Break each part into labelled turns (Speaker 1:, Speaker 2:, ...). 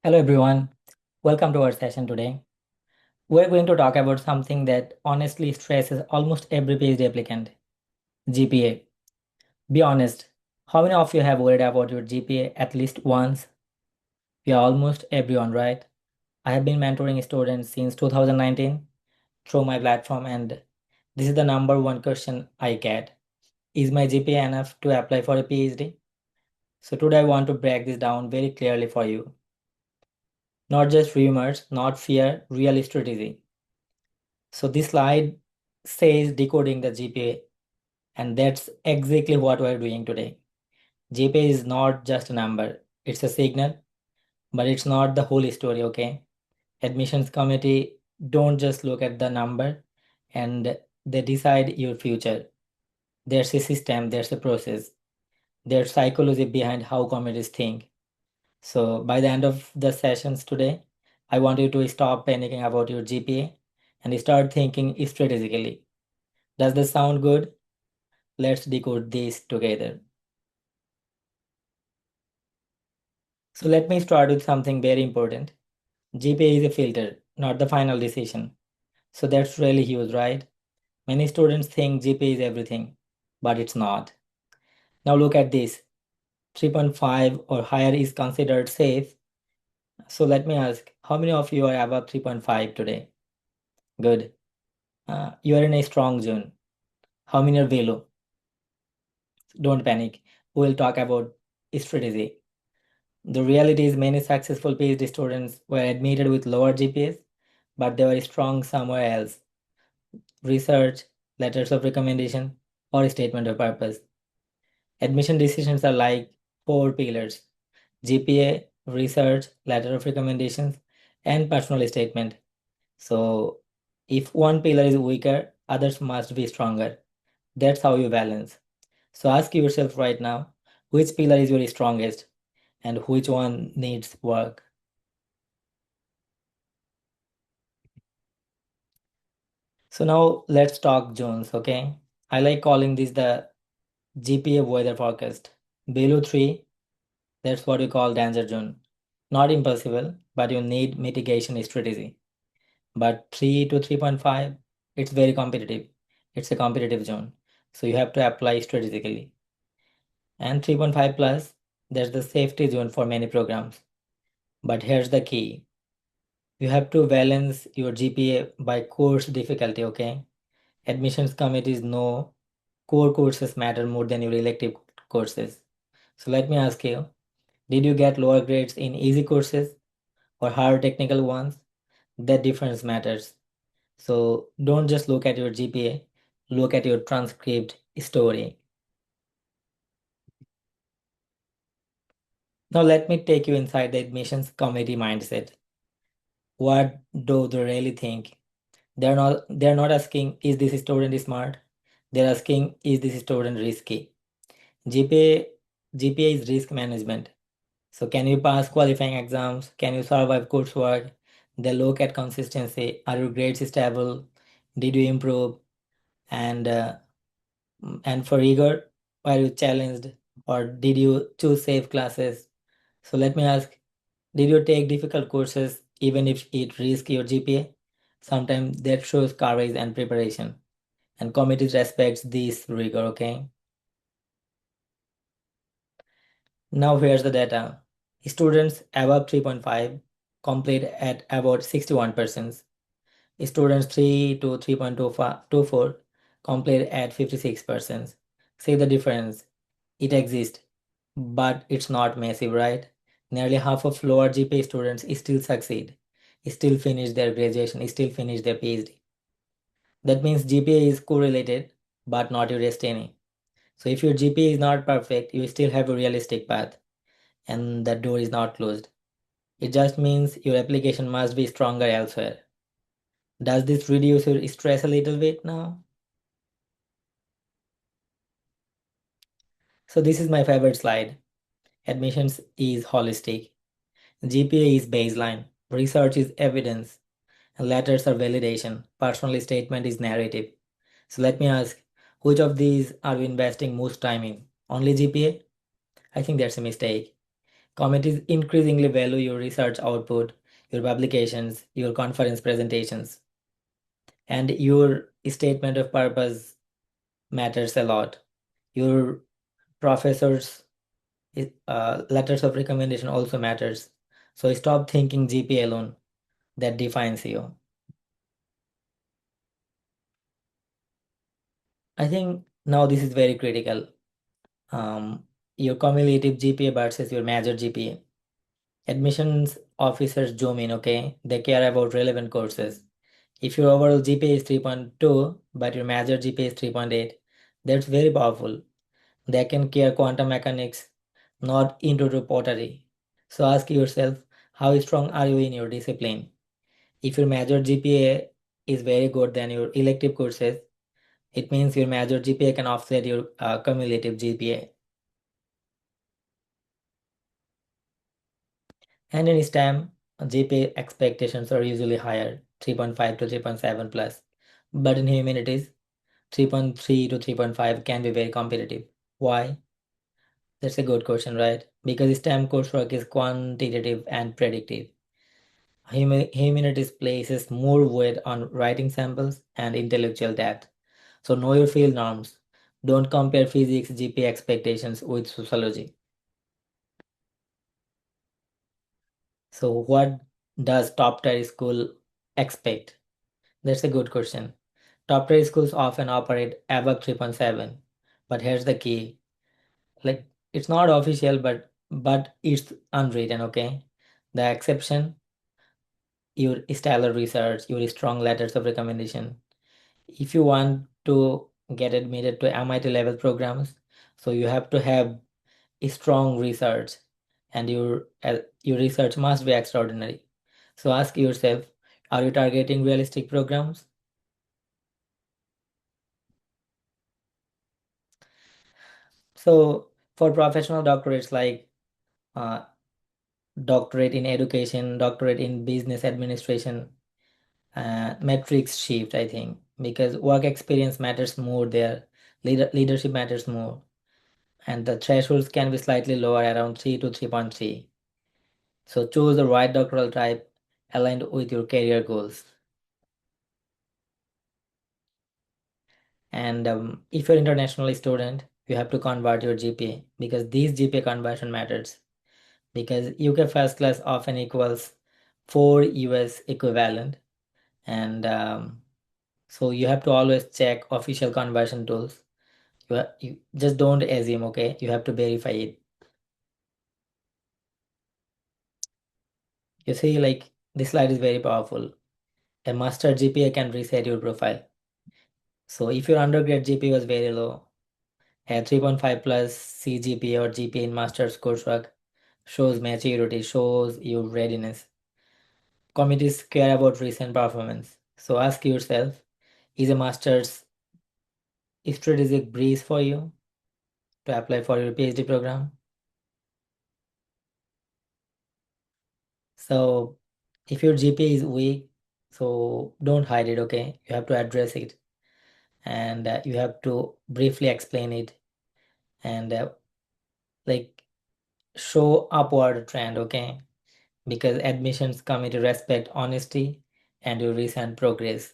Speaker 1: Hello everyone, welcome to our session today. We're going to talk about something that honestly stresses almost every PhD applicant, GPA. Be honest, how many of you have worried about your GPA at least once? Yeah, almost everyone, right? I have been mentoring students since 2019 through my platform, and this is the number one question I get. Is my GPA enough to apply for a PhD? So today I want to break this down very clearly for you. Not just rumors, not fear, real strategy. So this slide says decoding the GPA, and that's exactly what we're doing today. GPA is not just a number, it's a signal, but it's not the whole story, okay? Admissions committee don't just look at the number and they decide your future. There's a system, there's a process, there's psychology behind how committees think. So by the end of the sessions today, I want you to stop panicking about your GPA and start thinking strategically. Does this sound good? Let's decode this together. So let me start with something very important. GPA is a filter, not the final decision. So that's really huge, right? Many students think GPA is everything, but it's not. Now look at this. 3.5 or higher is considered safe. So let me ask, how many of you are above 3.5 today? Good. You are in a strong zone. How many are below? Don't panic. We'll talk about strategy. The reality is many successful PhD students were admitted with lower GPAs, but they were strong somewhere else. Research, letters of recommendation, or statement of purpose. Admission decisions are like four pillars: GPA, research, letter of recommendations, and personal statement. So if one pillar is weaker, others must be stronger. That's how you balance. So ask yourself right now, which pillar is your strongest and which one needs work? So now let's talk zones, okay? I like calling this the GPA weather forecast. Below 3, that's what we call danger zone. Not impossible, but you need mitigation strategy. But 3 to 3.5, it's very competitive. It's a competitive zone. So you have to apply strategically. And 3.5 plus, that's the safety zone for many programs. But here's the key. You have to balance your GPA by course difficulty, okay? Admissions committees know core courses matter more than your elective courses. So let me ask you, did you get lower grades in easy courses or hard technical ones? That difference matters. So don't just look at your GPA, look at your transcript story. Now let me take you inside the admissions committee mindset. What do they really think? They're not asking, is this student smart? They're asking, is this student risky? GPA GPA is risk management. So can you pass qualifying exams? Can you survive coursework? They look at consistency. Are your grades stable? Did you improve? And and for rigor, were you challenged or did you choose safe classes? So let me ask, did you take difficult courses even if it risks your GPA? Sometimes that shows courage and preparation. And committee respects this rigor, okay? Now here's the data. Students above 3.5 complete at about 61%. Students 3 to 3.24 complete at 56%. See the difference. It exists, but it's not massive, right? Nearly half of lower GPA students still succeed, still finish their graduation, still finish their PhD. That means GPA is correlated, but not your destiny. So if your GPA is not perfect, you still have a realistic path, and that door is not closed. It just means your application must be stronger elsewhere. Does this reduce your stress a little bit now? So this is my favorite slide. Admissions is holistic. GPA is baseline. Research is evidence. And letters are validation. Personal statement is narrative. So let me ask, which of these are you investing most time in? Only GPA? I think that's a mistake. Committees increasingly value your research output, your publications, your conference presentations, and your statement of purpose matters a lot. Your professors' letters of recommendation also matters. So stop thinking GPA alone that defines you. I think now this is very critical. Your cumulative GPA versus your major GPA. Admissions officers zoom in, okay? They care about relevant courses. If your overall GPA is 3.2, but your major GPA is 3.8, that's very powerful. They can care quantum mechanics, not into pottery. So ask yourself, how strong are you in your discipline? If your major GPA is very good than your elective courses, it means your major GPA can offset your cumulative GPA. And in STEM, GPA expectations are usually higher, 3.5 to 3.7 plus. But in humanities, 3.3 to 3.5 can be very competitive. Why? That's a good question, right? Because STEM coursework is quantitative and predictive. Humanities places more weight on writing samples and intellectual depth. So know your field norms. Don't compare physics GPA expectations with sociology. So what does top tier school expect? That's a good question. Top tier schools often operate above 3.7. But here's the key. Like it's not official but it's unwritten, okay? The exception, your stellar research, your strong letters of recommendation. If you want to get admitted to MIT level programs, so you have to have a strong research and your research must be extraordinary. So ask yourself, are you targeting realistic programs? So for professional doctorates like uh, doctorate in education, doctorate in business administration, metrics shift, I think, because work experience matters more there, leadership matters more, and the thresholds can be slightly lower, around 3 to 3.3. So choose the right doctoral type aligned with your career goals. And if you're international student, you have to convert your GPA because these GPA conversion matters. Because UK first class often equals 4 US equivalent, and so you have to always check official conversion tools. You just don't assume, okay? You have to verify it. You see, like this slide is very powerful. A master GPA can reset your profile. So if your undergrad GPA was very low, a 3.5 plus CGPA or GPA in master's coursework shows maturity, shows your readiness. Committees care about recent performance. So ask yourself, is a master's strategic breeze for you to apply for your PhD program? So if your GPA is weak, so don't hide it, okay? You have to address it and you have to briefly explain it and like show upward trend, okay? Because admissions committee respect honesty and your recent progress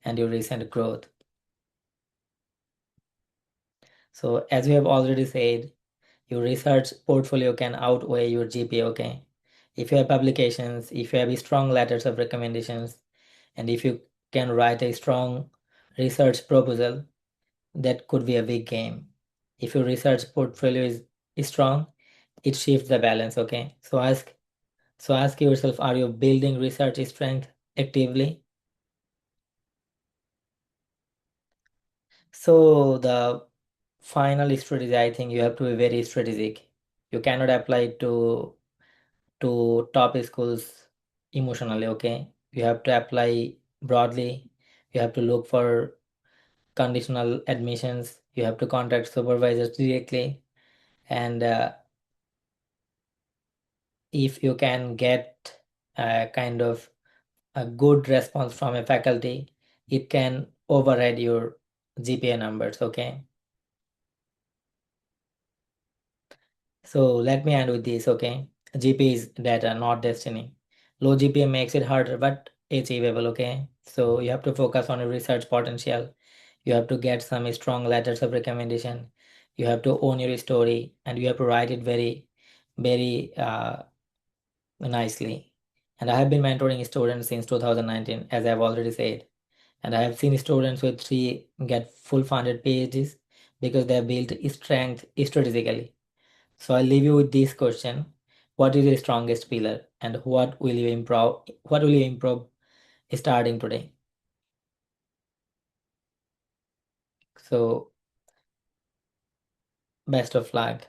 Speaker 1: and your recent growth. So as we have already said, your research portfolio can outweigh your GPA, okay? If you have publications, if you have strong letters of recommendations, and if you can write a strong research proposal, that could be a big game. If your research portfolio is strong, it shifts the balance, okay? So ask yourself, are you building research strength actively? So the final strategy, I think you have to be very strategic. You cannot apply it to top schools emotionally, okay? You have to apply broadly. You have to look for conditional admissions. You have to contact supervisors directly. And if you can get a kind of a good response from a faculty, it can override your GPA numbers, okay? So let me end with this, okay? GPA is data, not destiny. Low GPA makes it harder, but achievable, okay? So you have to focus on your research potential. You have to get some strong letters of recommendation. You have to own your story and you have to write it very, very nicely. And I have been mentoring students since 2019, as I've already said. And I have seen students with three get full funded PhDs because they have built strength strategically. So I'll leave you with this question. What is your strongest pillar and what will you improve? What will you improve starting today? So best of luck.